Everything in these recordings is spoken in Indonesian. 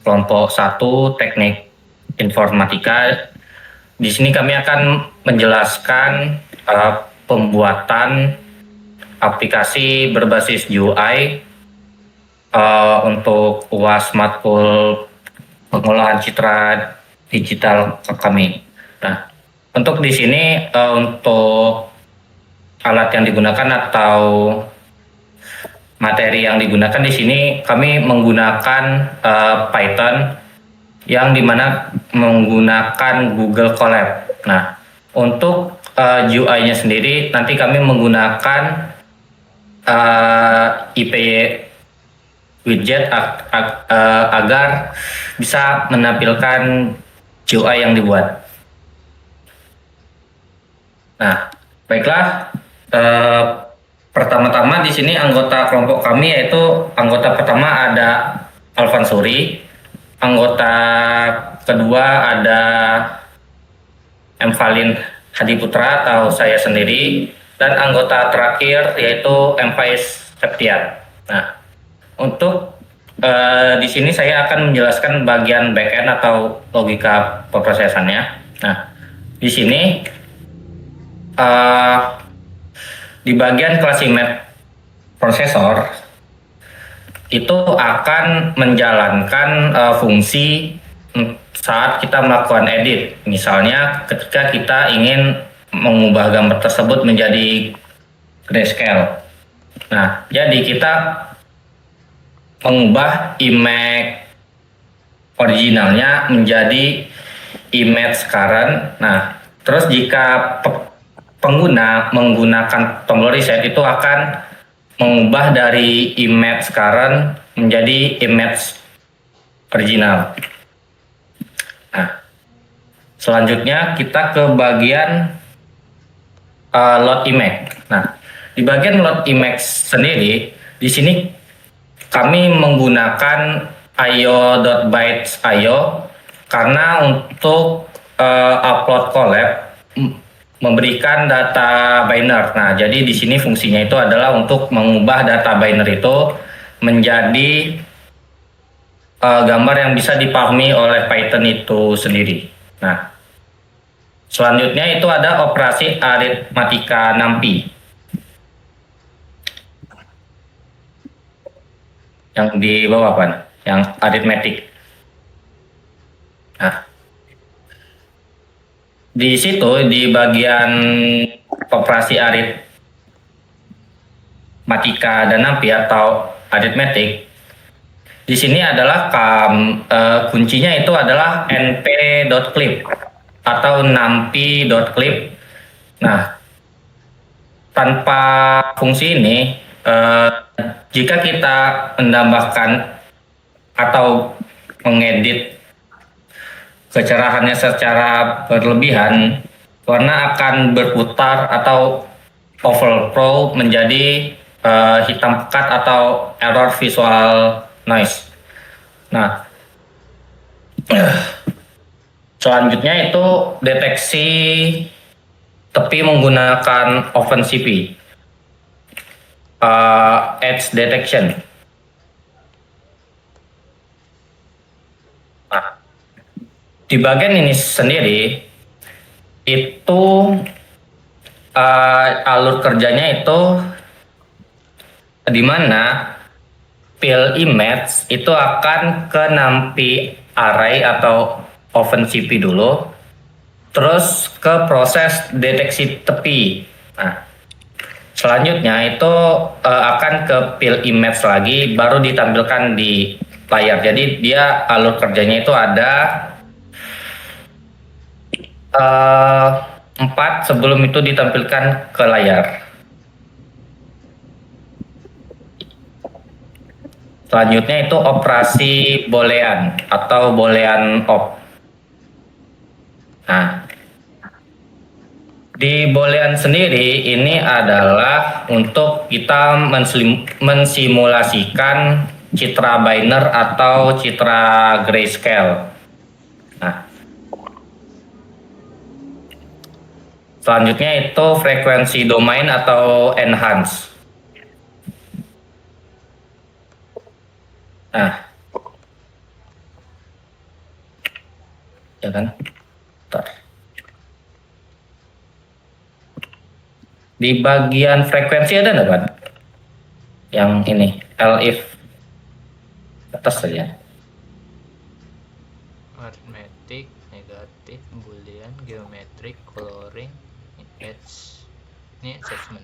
kelompok 1 Teknik Informatika. Di sini kami akan menjelaskan pembuatan aplikasi berbasis UI untuk UAS matkul pengolahan citra digital kami. Nah, untuk di sini untuk alat yang digunakan atau materi yang digunakan di sini kami menggunakan Python yang dimana menggunakan Google Colab. Nah, untuk UI-nya sendiri nanti kami menggunakan IPY widget agar bisa menampilkan UI yang dibuat. Nah, baiklah. Pertama-tama di sini anggota kelompok kami yaitu anggota pertama ada Alvan Suri, anggota kedua ada Valin Hadiputra atau saya sendiri, dan anggota terakhir yaitu Faiz Septian. Nah, untuk di sini saya akan menjelaskan bagian backend atau logika pemrosesannya. Nah, di sini di bagian classing-map prosesor itu akan menjalankan fungsi saat kita melakukan edit. Misalnya ketika kita ingin mengubah gambar tersebut menjadi grayscale. Nah, jadi kita mengubah image originalnya menjadi image current. Nah, terus jika pengguna menggunakan tombol reset itu akan mengubah dari image current menjadi image original. Nah, selanjutnya kita ke bagian load image. Nah, di bagian load image sendiri, di sini kami menggunakan io.bytes.io karena untuk upload collab memberikan data binary. Nah, jadi di sini fungsinya itu adalah untuk mengubah data binary itu menjadi gambar yang bisa dipahami oleh Python itu sendiri. Nah, selanjutnya itu ada operasi aritmatika NumPy yang di bawah apa? Yang arithmetic. Nah, di situ di bagian operasi aritmatika dan NumPy atau arithmetic, di sini adalah kuncinya itu adalah np.clip atau numpy.clip. Nah, tanpa fungsi ini, jika kita menambahkan atau mengedit kecerahannya secara berlebihan, warna akan berputar atau overflow menjadi hitam pekat atau error visual noise. Nah, selanjutnya itu deteksi tepi menggunakan OpenCV, edge detection. Nah, di bagian ini sendiri itu alur kerjanya itu di mana fill image itu akan ke NumPy array atau OpenCV dulu, terus ke proses deteksi tepi. Nah, selanjutnya itu akan ke fill image lagi, baru ditampilkan di layar. Jadi dia alur kerjanya itu ada 4 sebelum itu ditampilkan ke layar. Selanjutnya itu operasi boolean atau boolean op. Nah, di boolean sendiri ini adalah untuk kita mensimulasikan citra binary atau citra grayscale. Nah, selanjutnya itu frekuensi domain atau enhance. Nah, ya kan? Bentar. Di bagian frekuensi ada nggak kan? Yang ini elif atas saja. Arithmetic, negatif, boolean, geometric, coloring, edge, ini assessment,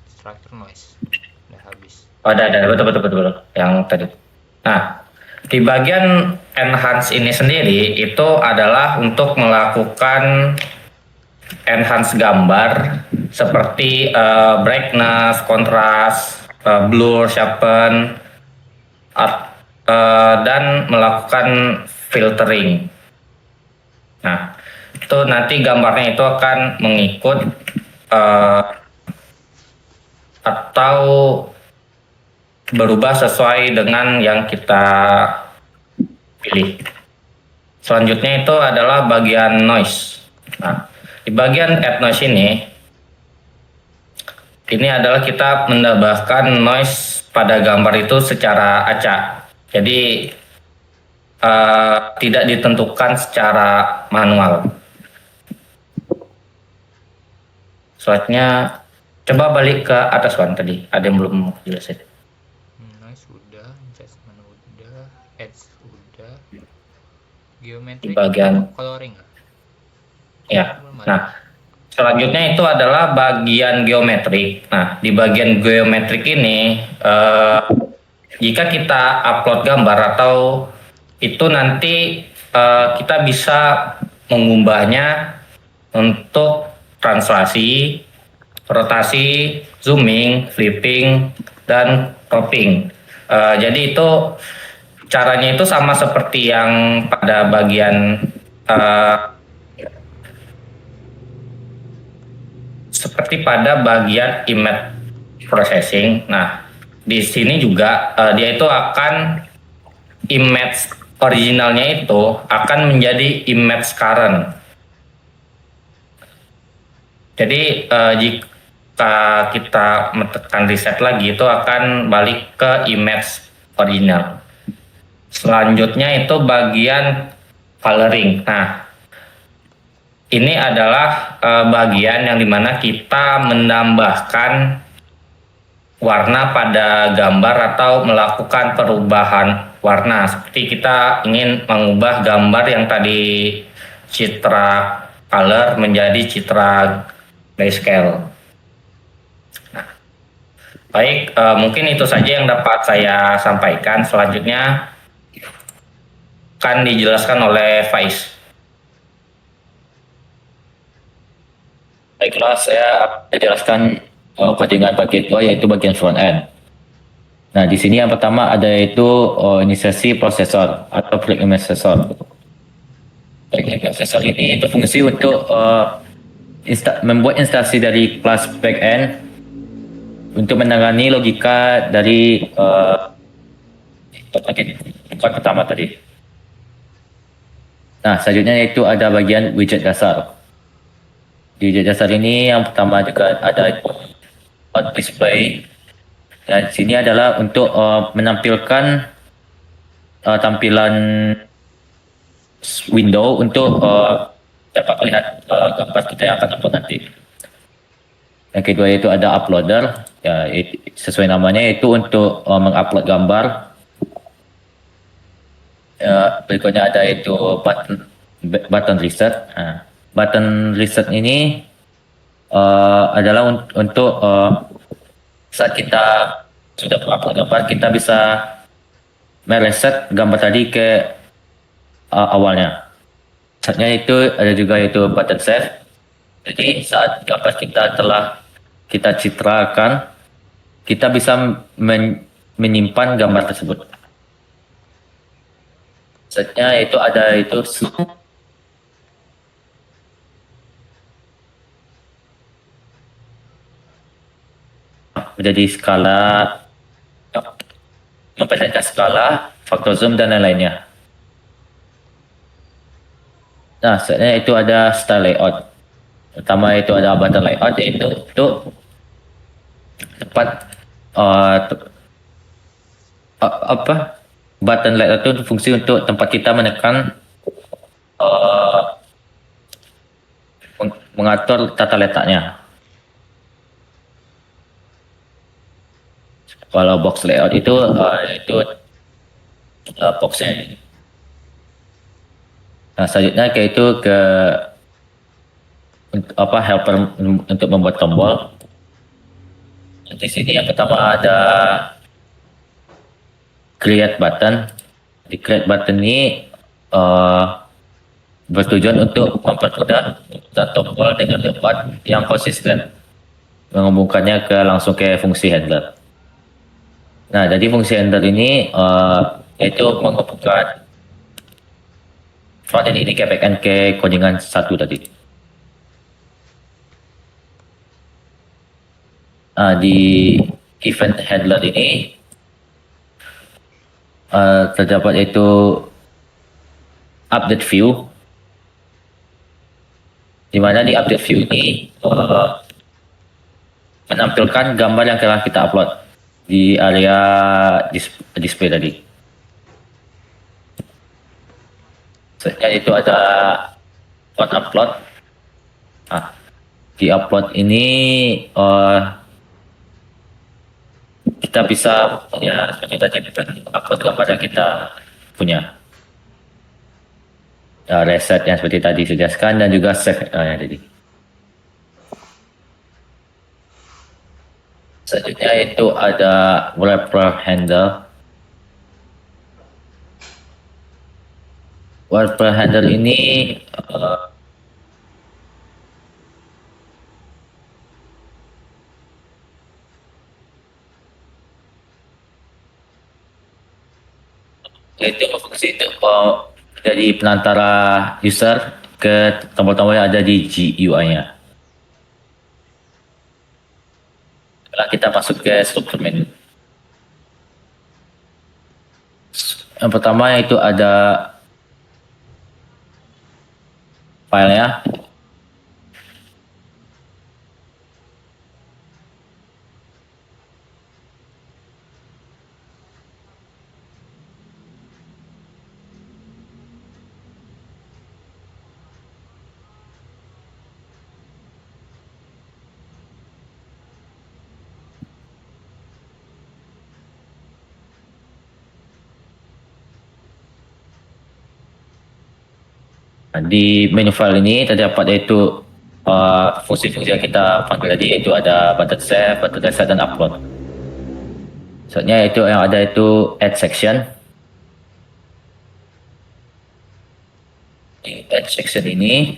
structure, noise. Udah habis. Oh, ada betul yang tadi. Nah, di bagian enhance ini sendiri itu adalah untuk melakukan enhance gambar seperti brightness, kontras, blur, sharpen, dan melakukan filtering. Nah, itu nanti gambarnya itu akan mengikut atau berubah sesuai dengan yang kita pilih. Selanjutnya itu adalah bagian noise. Nah, di bagian add noise ini adalah kita menambahkan noise pada gambar itu secara acak. Jadi tidak ditentukan secara manual. Slide-nya coba balik ke atas Wan tadi. Ada yang belum jelasin. Noise udah, adjustment udah, edge udah, Di geometrik, bagian coloring. ya. Nah, selanjutnya itu adalah bagian geometrik. Nah, di bagian geometrik ini jika kita upload gambar atau itu nanti kita bisa mengubahnya untuk translasi, rotasi, zooming, flipping, dan cropping. Jadi itu caranya itu sama seperti yang pada bagian seperti pada bagian image processing. Nah, di sini juga dia itu akan image originalnya itu akan menjadi image current. Jadi jika kita menekan reset lagi itu akan balik ke image original. Selanjutnya itu bagian coloring. Nah, ini adalah bagian yang dimana kita menambahkan warna pada gambar atau melakukan perubahan warna. Seperti kita ingin mengubah gambar yang tadi citra color menjadi citra grayscale. Nah, baik, mungkin itu saja yang dapat saya sampaikan. Selanjutnya akan dijelaskan oleh Faiz. Baiklah, saya akan jelaskan codingan bagian kedua yaitu bagian front end. Nah, di sini yang pertama ada yaitu inisiasi prosesor atau pre-image processor. Pre-image processor ini berfungsi untuk membuat instansi dari kelas backend untuk menangani logika dari pertama tadi. Nah, selanjutnya yaitu ada bagian widget dasar. Di widget dasar ini yang pertama juga ada on display. Dan di sini adalah untuk menampilkan tampilan window untuk dapat melihat gambar kita yang akan upload nanti. Yang kedua yaitu ada uploader, ya, sesuai namanya yaitu untuk mengupload gambar. Berikutnya ada itu button reset. Nah, button reset ini adalah untuk saat kita sudah upload gambar, kita bisa mereset gambar tadi ke awalnya. Saatnya itu ada juga yaitu button save. Jadi saat gambar kita telah kita citrakan, kita bisa menyimpan gambar tersebut. Saatnya itu ada itu menjadi skala, memperlihatkan skala, faktor zoom dan lain-lainnya. Nah, selanjutnya itu ada style layout. Pertama itu ada button layout, yaitu untuk tempat button layout itu fungsi untuk tempat kita menekan uh, mengatur tata letaknya. Kalau box layout itu boxnya. Nah, selanjutnya itu ke helper untuk membuat tombol. Di sini yang pertama ada create button. Di create button ini bertujuan untuk mempermudah tombol dengan tempat yang konsisten, menghubungkannya langsung ke fungsi handler. Nah, jadi fungsi handler ini yaitu menghubungkan frontend ini ke backend ke codingan satu tadi. Di event handler ini terdapat itu update view, di mana di update view ini menampilkan gambar yang telah kita upload di area display tadi. Selanjutnya itu ada on upload. Di upload ini kita bisa seperti tadi upload gambar yang kita punya. Reset yang seperti tadi dijelaskan dan juga save yang tadi. Selanjutnya itu ada wrapper handle. Wrapper handle ini itu fungsi itu dari penantara user ke tombol-tombol yang ada di GUI-nya. Setelah kita masuk ke struktur menu. Yang pertama itu ada filenya. Di menu file ini terdapat yaitu fungsi-fungsi yang kita panggil tadi, yaitu ada button save, button reset, dan upload. Soalnya itu yang ada itu add section. Di add section ini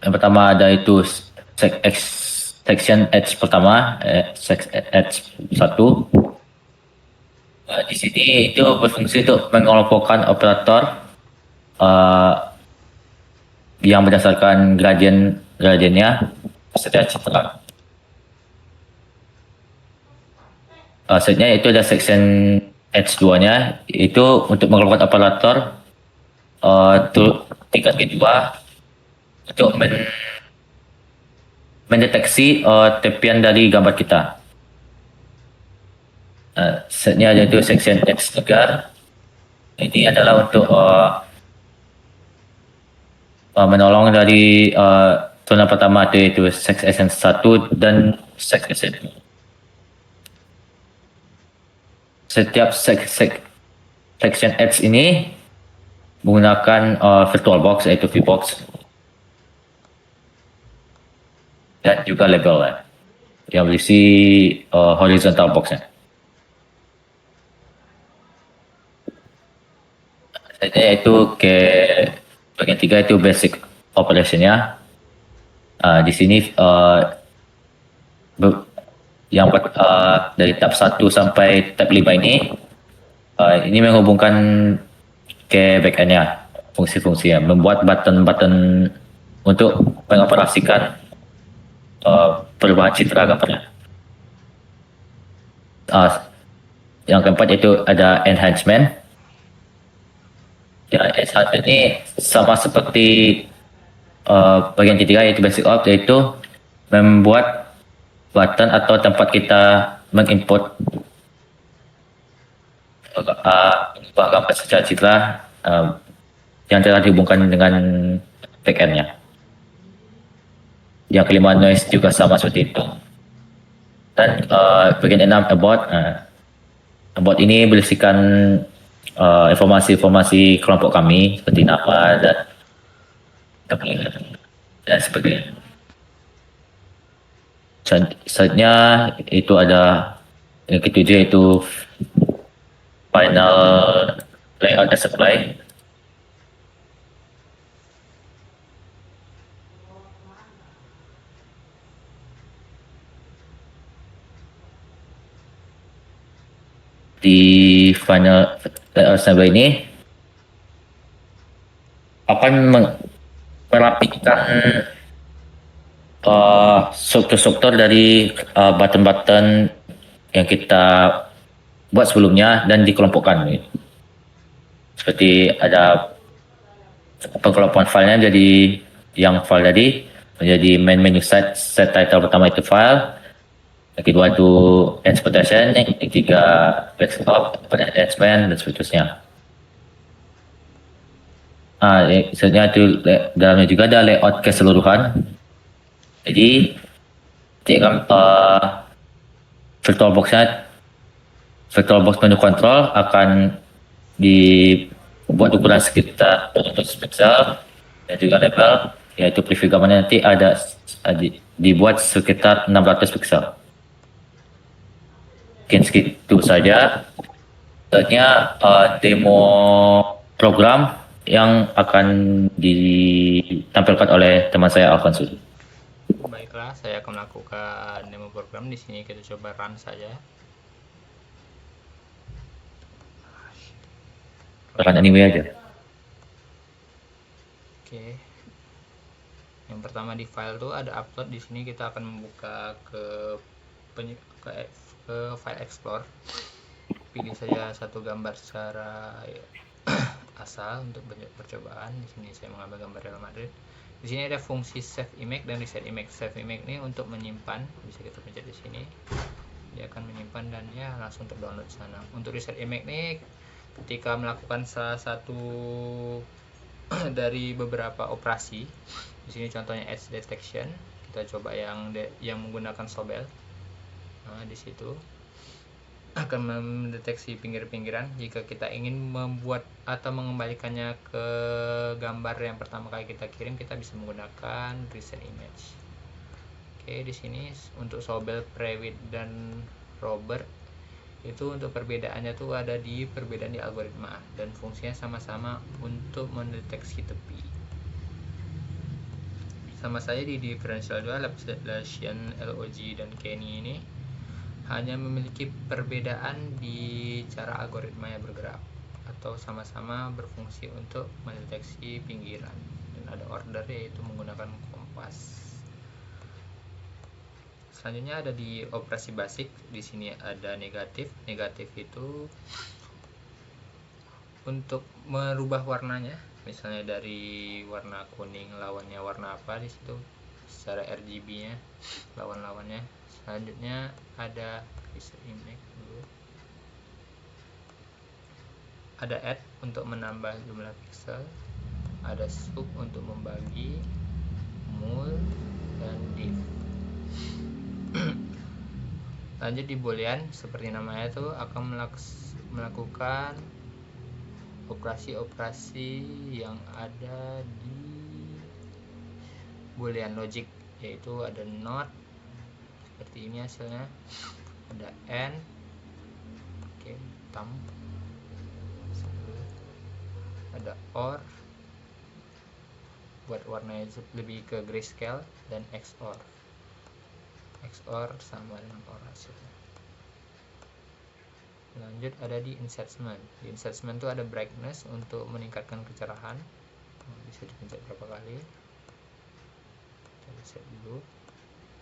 yang pertama ada itu section edge pertama, edge 1. Di sini itu berfungsi untuk mengelompokkan operator yang berdasarkan gradiennya secara citra. Selanjutnya itu ada section edge 2-nya, itu untuk mengelompokkan operator tingkat kedua untuk mendeteksi tepian dari gambar kita. Selanjutnya ada itu section edge 3. Ini adalah untuk menolong dari zona pertama itu section 1 dan section 2. Setiap section edge ini menggunakan virtual box, yaitu VBox, dan juga label yang berisi horizontal boxnya. Yaitu ke bagian 3 itu basic operationnya. Di sini yang dari tab 1 sampai tab 5 ini menghubungkan ke backendnya, fungsi-fungsinya, membuat button-button untuk mengoperasikan perubahan citra gambarnya. Uh, yang keempat itu ada enhancement. Ya, enhancement ini sama seperti bagian ketiga yaitu basic ops, yaitu membuat button atau tempat kita menginput gambar secara citra yang telah dihubungkan dengan backendnya. Yang kelima noise juga sama seperti itu. Dan bagian enam about ini berisikan informasi-informasi kelompok kami seperti nama dan sebagainya. Selanjutnya itu ada yang ketujuh yaitu final layout and supply. Di final layout assembly ini akan merapikan struktur-struktur dari button-button yang kita buat sebelumnya dan dikelompokkan. Seperti ada pengelompokan filenya jadi yang file tadi menjadi main menu set title pertama itu file, yang kedua itu exportation, yang ketiga backup, enhancement dan seterusnya. Selanjutnya itu dalamnya juga ada layout keseluruhan. Jadi virtual box menu control akan dibuat ukuran sekitar 100 pixel dan juga label, yaitu preview gambarnya nanti dibuat sekitar 600 pixel. Mungkin segitu saja. Selanjutnya demo program yang akan ditampilkan oleh teman saya Alfonso. Baiklah, saya akan melakukan demo program. Di sini kita coba run saja. Run anyway aja. Oke. Yang pertama di file tuh ada upload. Di sini kita akan membuka ke file explore. Pilih saja satu gambar secara asal untuk percobaan. Di sini saya mengambil gambar Real Madrid. Di sini ada fungsi save image dan reset image. Save image ini untuk menyimpan, bisa kita pencet di sini. Dia akan menyimpan dan ya langsung terdownload sana. Untuk reset image ini ketika melakukan salah satu dari beberapa operasi. Di sini contohnya edge detection. Kita coba yang menggunakan Sobel. Nah, di situ akan mendeteksi pinggir-pinggiran. Jika kita ingin membuat atau mengembalikannya ke gambar yang pertama kali kita kirim, kita bisa menggunakan reset image. Oke, di sini untuk Sobel, Prewitt dan Robert itu untuk perbedaannya tuh ada di perbedaan di algoritma dan fungsinya sama-sama untuk mendeteksi tepi. Sama saja di differential 2, Laplacian, LOG dan Kenny ini hanya memiliki perbedaan di cara algoritma yang bergerak atau sama-sama berfungsi untuk mendeteksi pinggiran dan ada order yaitu menggunakan kompas. Selanjutnya ada di operasi basic. Di sini ada negatif. Negatif itu untuk merubah warnanya, misalnya dari warna kuning lawannya warna apa, di situ secara RGB-nya lawan-lawannya. Selanjutnya ada reset image dulu. Ada add untuk menambah jumlah pixel, ada sub untuk membagi, mul dan div. Lanjut di boolean, seperti namanya itu akan melakukan operasi-operasi yang ada di boolean logic, yaitu ada not seperti ini hasilnya, ada and, tam, ada or buat warnanya lebih ke grayscale, dan XOR sama dengan or hasilnya. Lanjut ada di enhancement. Di enhancement itu ada brightness untuk meningkatkan kecerahan. Bisa dipencet berapa kali. Kita set dulu.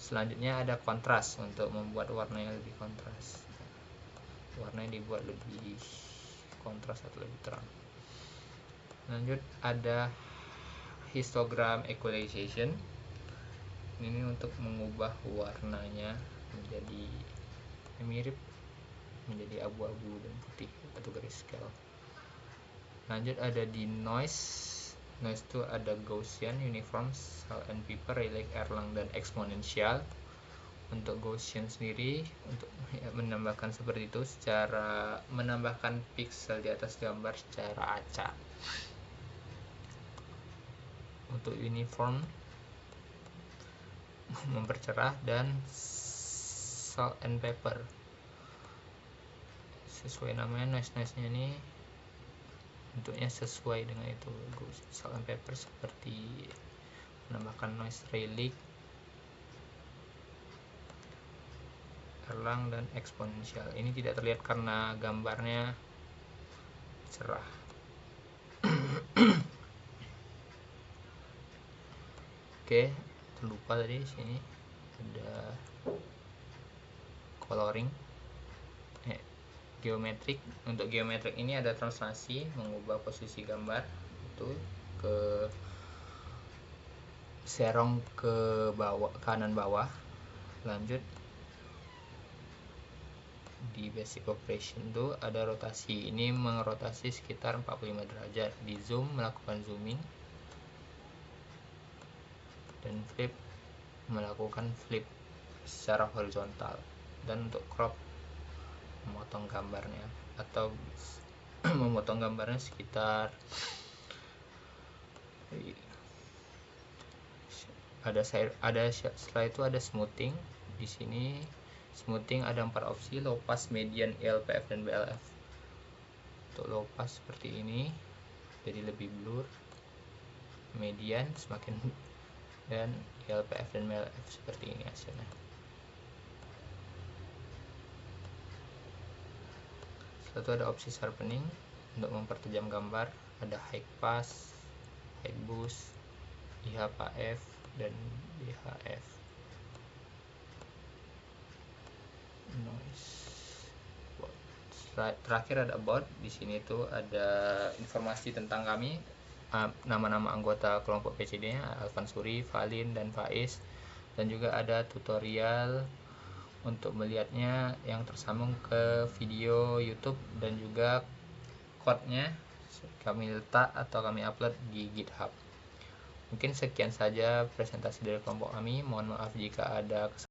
Selanjutnya ada kontras untuk membuat warnanya lebih kontras. Warnanya dibuat lebih kontras atau lebih terang. Lanjut ada histogram equalization. Ini untuk mengubah warnanya menjadi mirip, menjadi abu-abu dan putih atau grayscale. Lanjut ada di noise. Noise itu ada Gaussian, uniform, Sandpaper, Rayleigh, Erlang, dan exponential. Untuk Gaussian sendiri untuk menambahkan seperti itu, secara menambahkan pixel di atas gambar secara acak. Untuk uniform mempercerah, dan Sandpaper sesuai namanya, noise-nya ini bentuknya sesuai dengan itu. Sandpaper seperti menambahkan noise, Rayleigh, Erlang, dan exponential. Ini tidak terlihat karena gambarnya cerah. Oke, terlupa tadi sini ada coloring, geometrik. Untuk geometrik ini ada translasi, mengubah posisi gambar itu ke serong ke bawah, kanan bawah. Lanjut di basic operation itu ada rotasi, ini merotasi sekitar 45 derajat. Di zoom melakukan zooming, dan flip melakukan flip secara horizontal. Dan untuk crop memotong gambarnya atau memotong gambarnya sekitar ada setelah itu ada smoothing. Di sini smoothing ada 4 opsi: low pass, median, LPF, dan BLF. Untuk low pass seperti ini, jadi lebih blur. Median semakin, dan LPF dan BLF seperti ini hasilnya. Setelah itu ada opsi sharpening untuk mempertajam gambar. Ada high pass, high boost, IHPF, dan BHF. Noise. Terakhir ada about. Di sini tuh ada informasi tentang kami, nama-nama anggota kelompok PCD-nya, Alvan Suri, Valin, dan Faiz. Dan juga ada tutorial untuk melihatnya yang tersambung ke video YouTube, dan juga code-nya kami letak atau kami upload di GitHub. Mungkin sekian saja presentasi dari kelompok kami. Mohon maaf jika ada kesalahan.